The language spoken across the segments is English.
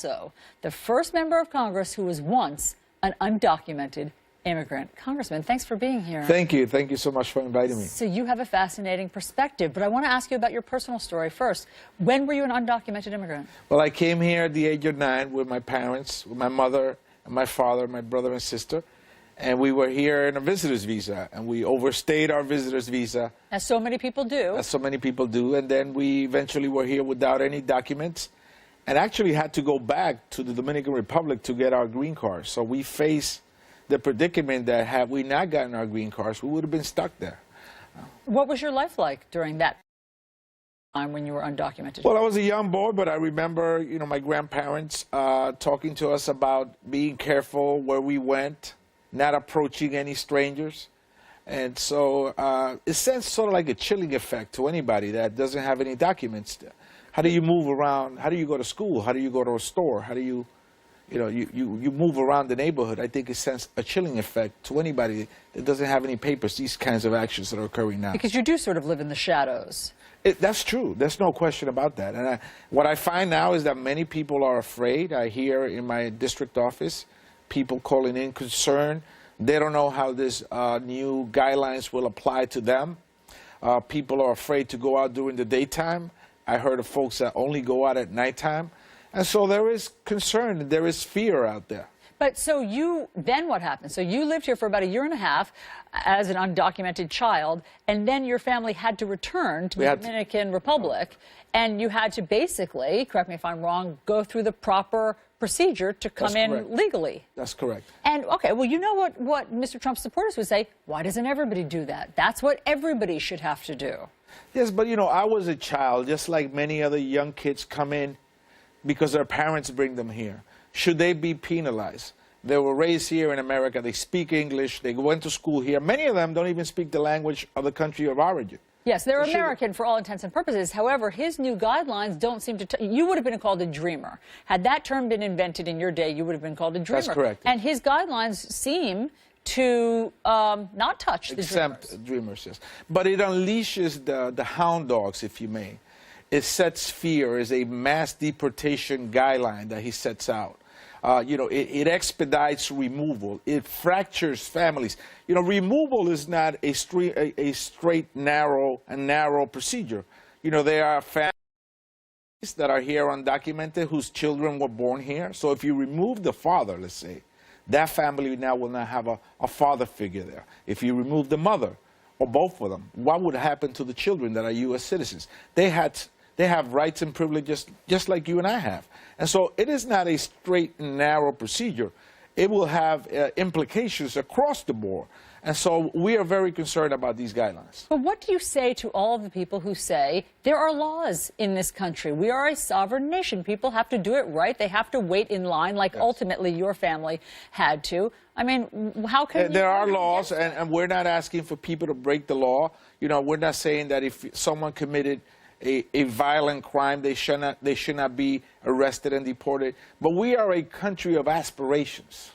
also the first member of Congress who was once an undocumented immigrant. Congressman, thanks for being here. Thank you. Thank you so much for inviting me. So you have a fascinating perspective, but I want to ask you about your personal story first. When were you an undocumented immigrant? Well, I came here at the age of 9 with my parents, with my mother and my father, my brother and sister. And we were here in a visitor's visa, and we overstayed our visitor's visa. As so many people do. As so many people do. And then we eventually were here without any documents and actually had to go back to the Dominican Republic to get our green cards. So we face the predicament that had we not gotten our green cards, we would have been stuck there. What was your life like during that time when you were undocumented? Well, I was a young boy, but I remember, you know, my grandparents talking to us about being careful where we went, not approaching any strangers. And so it sends sort of like a chilling effect to anybody that doesn't have any documents. How do you move around? How do you go to school? How do you go to a store? How do you, you move around the neighborhood? I think it sends a chilling effect to anybody that doesn't have any papers, these kinds of actions that are occurring now. Because you do sort of live in the shadows. That's true. There's no question about that. And what I find now is that many people are afraid. I hear in my district office people calling in concerned. They don't know how this new guidelines will apply to them. People are afraid to go out during the daytime. I heard of folks that only go out at nighttime. And so there is concern, there is fear out there. But so then what happened? So you lived here for about 1.5 years as an undocumented child, and then your family had to return to the Dominican Republic, and you had to basically, correct me if I'm wrong, go through the proper procedure to come in legally. That's correct. And, okay, well, you know what Mr. Trump's supporters would say, why doesn't everybody do that? That's what everybody should have to do. Yes, but, you know, I was a child, just like many other young kids come in because their parents bring them here. Should they be penalized? They were raised here in America. They speak English. They went to school here. Many of them don't even speak the language of the country of origin. Yes, they're American for all intents and purposes. However, his new guidelines don't seem to... You would have been called a dreamer. Had that term been invented in your day, you would have been called a dreamer. That's correct. And his guidelines seem to not touch the Exempt dreamers, yes. But it unleashes the hound dogs, if you may. It sets fear as a mass deportation guideline that he sets out. You know, it expedites removal. It fractures families. You know, removal is not a straight, narrow procedure. You know, there are families that are here undocumented whose children were born here. So if you remove the father, let's say, that family now will not have a father figure there. If you remove the mother, or both of them, what would happen to the children that are U.S. citizens? They have rights and privileges just like you and I have. And so it is not a straight and narrow procedure. It will have implications across the board. And so we are very concerned about these guidelines. But what do you say to all of the people who say there are laws in this country? We are a sovereign nation. People have to do it right. They have to wait in line like ultimately your family had to. I mean, how can there are laws, and we're not asking for people to break the law. You know, we're not saying that if someone committed a violent crime, they should not be arrested and deported. But we are a country of aspirations.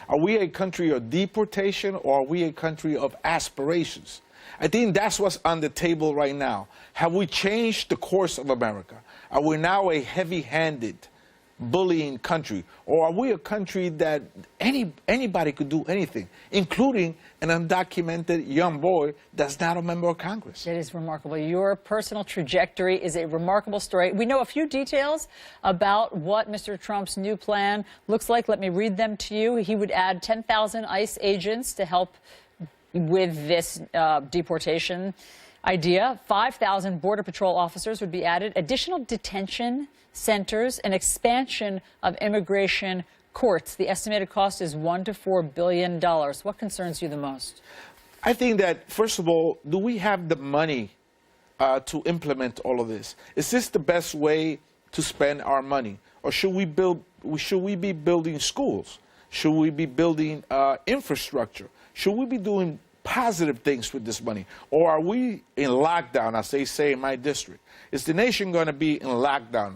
Are we a country of deportation, or are we a country of aspirations? I think that's what's on the table right now. Have we changed the course of America? Are we now a heavy-handed, bullying country? Or are we a country that anybody could do anything, including an undocumented young boy that's not a member of Congress? It is remarkable. Your personal trajectory is a remarkable story. We know a few details about what Mr. Trump's new plan looks like. Let me read them to you. He would add 10,000 ICE agents to help with this deportation idea. 5,000 Border Patrol officers would be added, additional detention centers, and expansion of immigration courts. The estimated cost is $1 to $4 billion. What concerns you the most? I think that, first of all, do we have the money to implement all of this? Is this the best way to spend our money? Or should we be building schools? Should we be building infrastructure? Should we be doing positive things with this money? Or are we in lockdown, as they say in my district? Is the nation going to be in lockdown?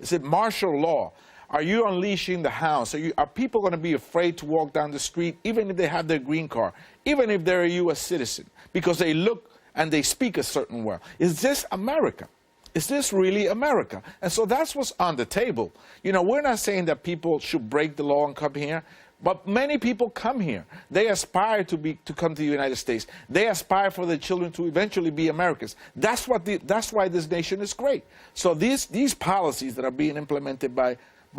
Is it martial law? Are you unleashing the hounds? Are people going to be afraid to walk down the street, even if they have their green card, even if they're a U.S. citizen, because they look and they speak a certain way? Is this America? Is this really America? And so that's what's on the table. You know, we're not saying that people should break the law and come here, but many people come here. They aspire to come to the United States. They aspire for their children to eventually be Americans. That's why this nation is great. So these policies that are being implemented by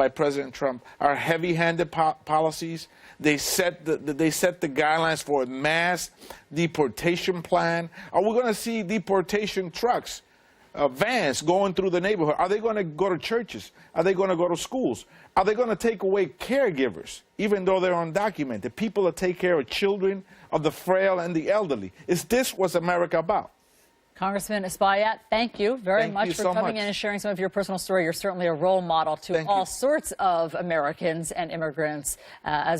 President Trump are heavy-handed policies. They set the guidelines for a mass deportation plan. Are we going to see deportation trucks, vans going through the neighborhood? Are they going to go to churches? Are they going to go to schools? Are they going to take away caregivers, even though they're undocumented? People that take care of children, of the frail and the elderly. Is this what's America about? Congressman Espaillat, thank you very much for coming in and sharing some of your personal story. You're certainly a role model to all sorts of Americans and immigrants as